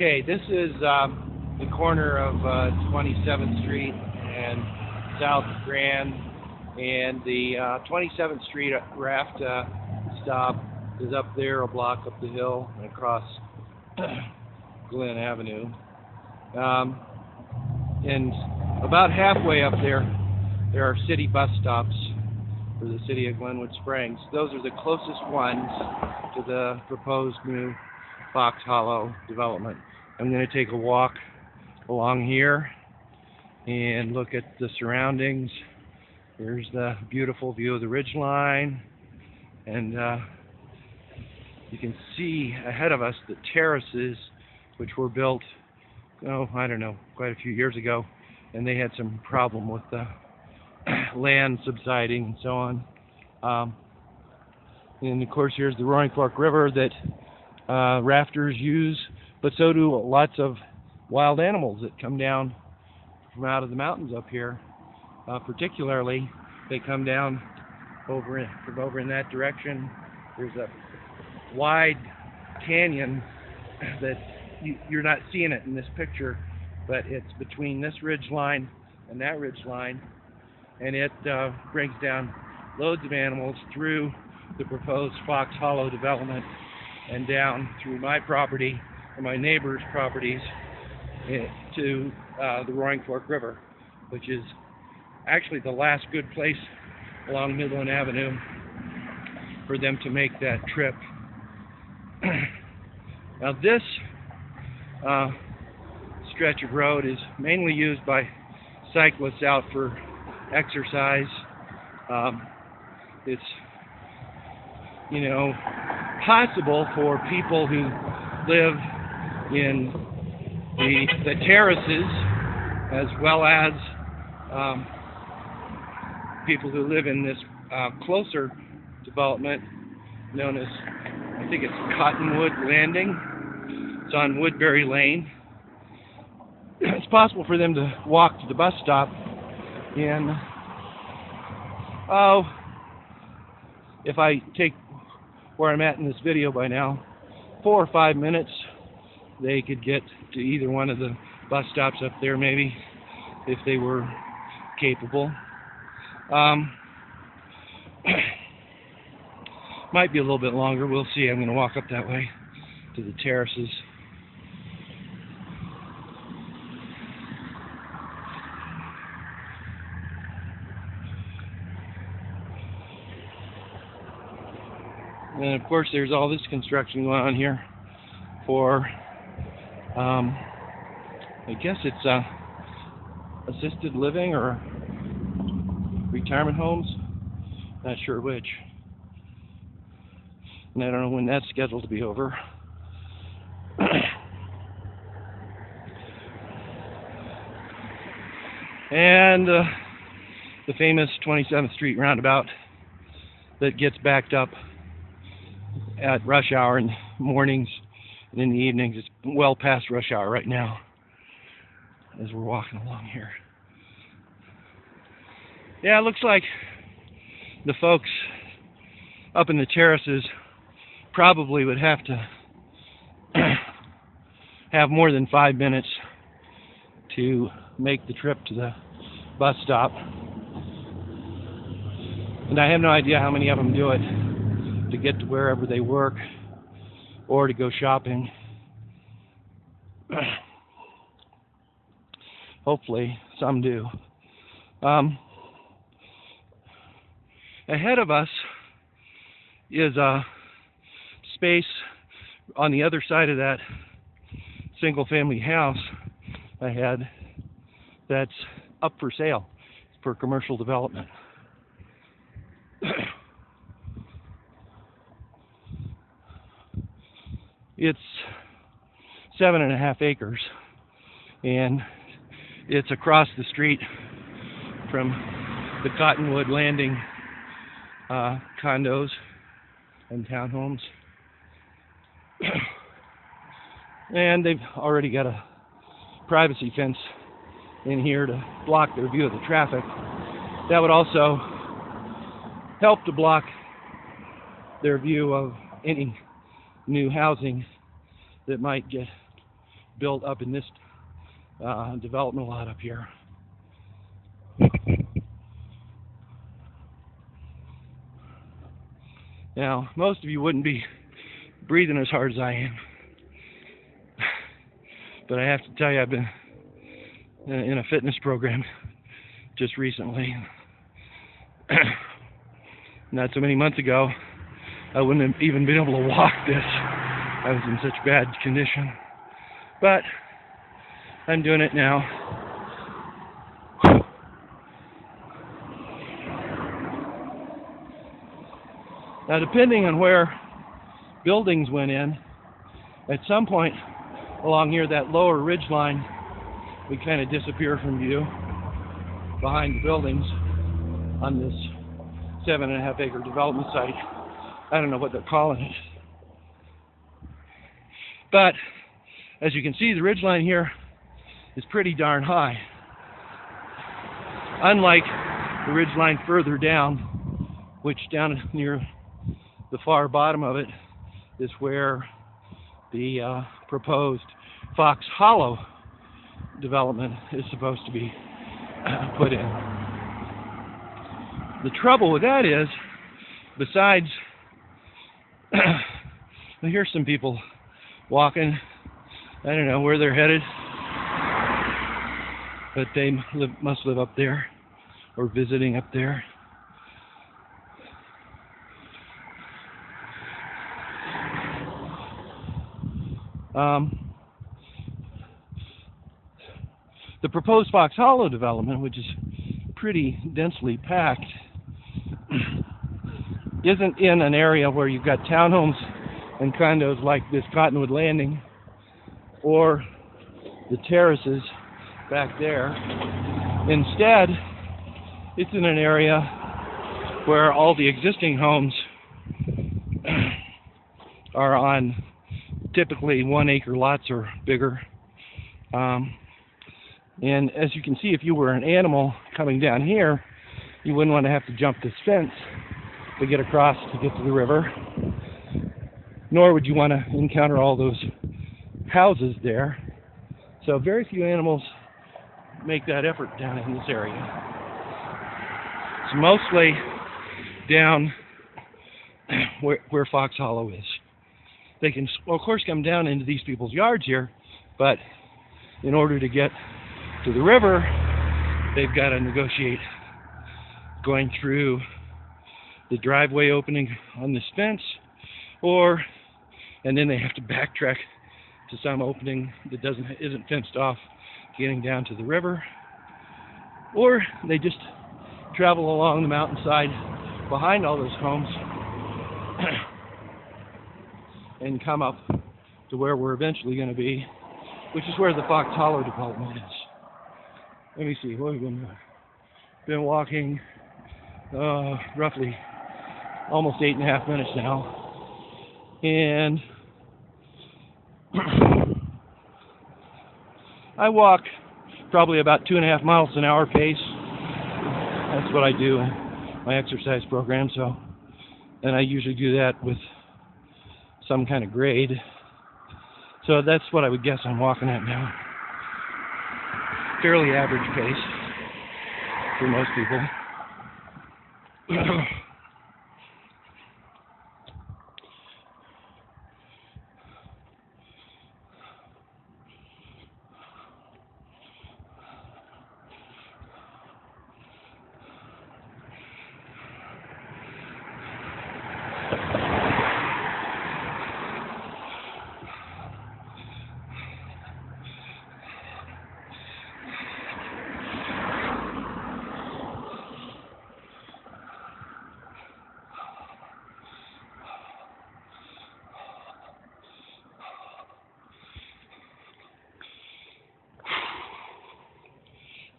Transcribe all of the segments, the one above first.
Okay, this is the corner of 27th Street and South Grand, and the 27th Street RFTA stop is up there, a block up the hill and across Glen Avenue. And about halfway up there are city bus stops for the city of Glenwood Springs. Those are the closest ones to the proposed new Fox Hollow development. I'm going to take a walk along here and look at the surroundings. There's the beautiful view of the ridgeline, and you can see ahead of us the terraces, which were built, I don't know, quite a few years ago, and they had some problem with the land subsiding and so on. And of course, here's the Roaring Fork River that rafters use, but so do lots of wild animals that come down from out of the mountains up here. Particularly, they come down from over in that direction. There's a wide canyon that you're not seeing it in this picture, but it's between this ridge line and that ridge line, and it brings down loads of animals through the proposed Fox Hollow development and down through my property and my neighbors' properties to the Roaring Fork River, which is actually the last good place along Midland Avenue for them to make that trip. Now this stretch of road is mainly used by cyclists out for exercise. It's possible for people who live in the terraces, as well as people who live in this closer development known as, I think it's Cottonwood Landing. It's on Woodbury Lane. It's possible for them to walk to the bus stop in, if I take where I'm at in this video by now, 4 or 5 minutes. They could get to either one of the bus stops up there, maybe, if they were capable. Might be a little bit longer. We'll see. I'm going to walk up that way to the terraces. And of course, there's all this construction going on here for, I guess it's assisted living or retirement homes. Not sure which. And I don't know when that's scheduled to be over. And the famous 27th Street roundabout that gets backed up at rush hour in the mornings and in the evenings. It's well past rush hour right now as we're walking along here. Yeah, it looks like the folks up in the terraces probably would have to have more than 5 minutes to make the trip to the bus stop. And I have no idea how many of them do it to get to wherever they work or to go shopping. Hopefully some do. Ahead of us is a space on the other side of that single family house I had that's up for sale for commercial development. It's 7.5 acres, and it's across the street from the Cottonwood Landing condos and townhomes. And they've already got a privacy fence in here to block their view of the traffic. That would also help to block their view of any new housing that might get built up in this development lot up here. Now, most of you wouldn't be breathing as hard as I am, but I have to tell you, I've been in a fitness program just recently. Not so many months ago, I wouldn't have even been able to walk this. I was in such bad condition. But I'm doing it now. Now, depending on where buildings went in, at some point along here, that lower ridge line, we kind of disappear from view behind the buildings on this 7.5 acre development site. I don't know what they're calling it. But as you can see, the ridge line here is pretty darn high. Unlike the ridge line further down, which down near the far bottom of it is where the proposed Fox Hollow development is supposed to be put in. The trouble with that is, besides, well, here's some people walking. I don't know where they're headed, but they must live up there or visiting up there. The proposed Fox Hollow development, which is pretty densely packed, isn't in an area where you've got townhomes and condos like this Cottonwood Landing or the terraces back there. Instead, it's in an area where all the existing homes are on typically 1 acre lots or bigger. And as you can see, if you were an animal coming down here, you wouldn't want to have to jump this fence to get across to get to the river, nor would you want to encounter all those houses there. So very few animals make that effort down in this area. It's mostly down where Fox Hollow is. They can, well, of course, come down into these people's yards here, but in order to get to the river, they've got to negotiate going through the driveway opening on this fence, and then they have to backtrack to some opening that isn't fenced off, getting down to the river, or they just travel along the mountainside behind all those homes and come up to where we're eventually going to be, which is where the Fox Hollow development is. Let me see, what have we been walking roughly almost 8.5 minutes now, and I walk probably about 2.5 miles an hour pace. That's what I do in my exercise program, and I usually do that with some kind of grade. So that's what I would guess I'm walking at now. Fairly average pace for most people.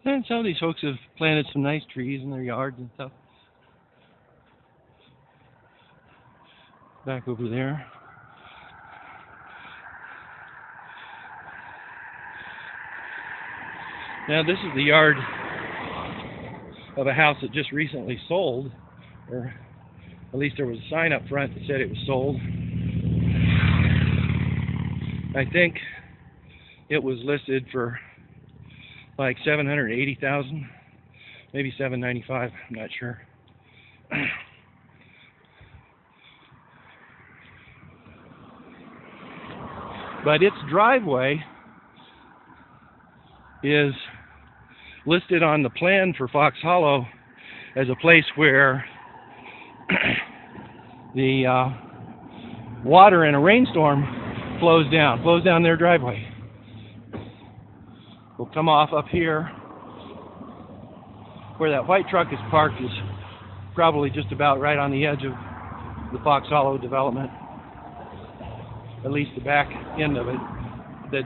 And some of these folks have planted some nice trees in their yards and stuff. Back over there. Now this is the yard of a house that just recently sold, or at least there was a sign up front that said it was sold. I think it was listed for like $780,000, maybe $795. I'm not sure. But its driveway is listed on the plan for Fox Hollow as a place where the water in a rainstorm flows down their driveway. We'll come off up here where that white truck is parked, is probably just about right on the edge of the Fox Hollow development. At least the back end of it, that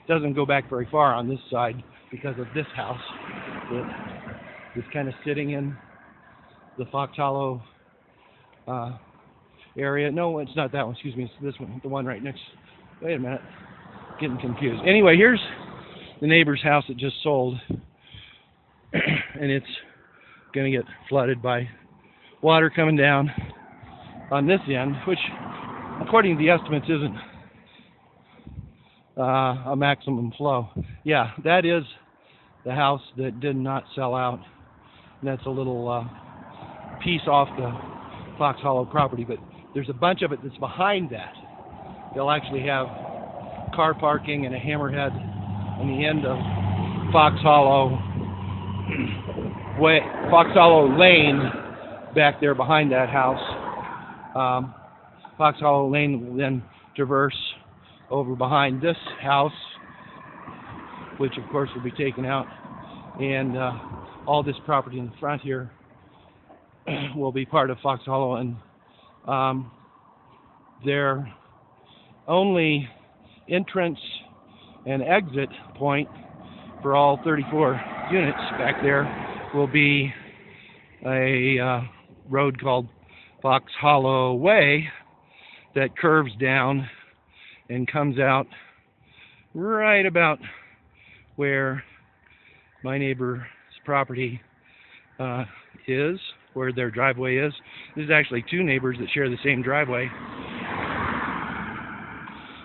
doesn't go back very far on this side because of this house that is kind of sitting in the Fox Hollow area. No, it's not that one, excuse me, it's this one, the one right next. Wait a minute, getting confused. Anyway, here's the neighbor's house that just sold, and it's going to get flooded by water coming down on this end, which according to the estimates isn't a maximum flow. Yeah, that is the house that did not sell out. And that's a little piece off the Fox Hollow property, but there's a bunch of it that's behind that. They'll actually have car parking and a hammerhead on the end of Fox Hollow Lane back there behind that house. Fox Hollow Lane will then traverse over behind this house, which of course will be taken out, and all this property in the front here will be part of Fox Hollow, and their only entrance and exit point for all 34 units back there will be a road called Fox Hollow Way that curves down and comes out right about where my neighbor's property is, where their driveway is. There's actually two neighbors that share the same driveway.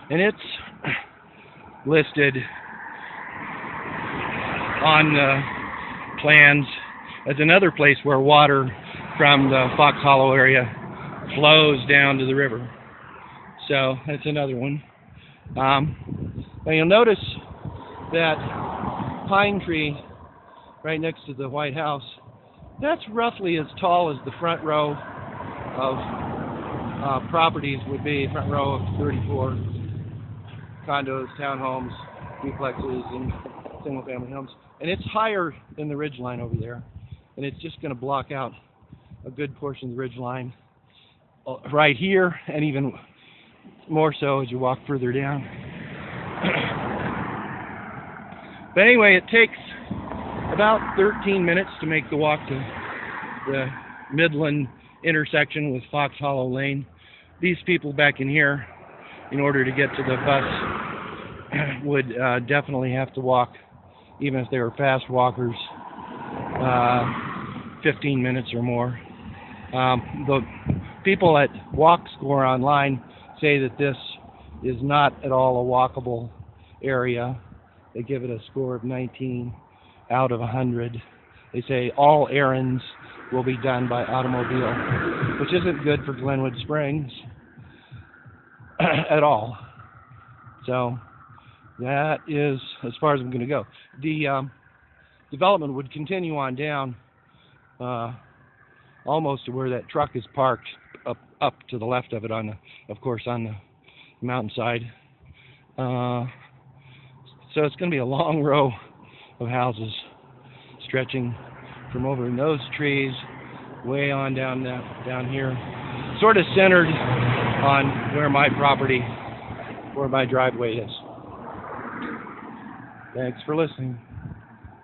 And it's listed on the plans as another place where water from the Fox Hollow area flows down to the river. So that's another one. Now you'll notice that pine tree right next to the White House, that's roughly as tall as the front row of properties would be, front row of 34 condos, townhomes, duplexes, and single-family homes. And it's higher than the ridge line over there. And it's just going to block out a good portion of the ridge line right here, and even more so as you walk further down. But anyway, it takes about 13 minutes to make the walk to the Midland intersection with Fox Hollow Lane. These people back in here, in order to get to the bus, would definitely have to walk, even if they were fast walkers, 15 minutes or more. The people at Walk Score online say that this is not at all a walkable area. They give it a score of 19 out of 100. They say all errands will be done by automobile, which isn't good for Glenwood Springs at all. So that is as far as I'm going to go. The development would continue on down almost to where that truck is parked, up to the left of it, on the, of course, on the mountainside. So it's going to be a long row of houses stretching from over in those trees way on down here, sort of centered on where my property, where my driveway is. Thanks for listening.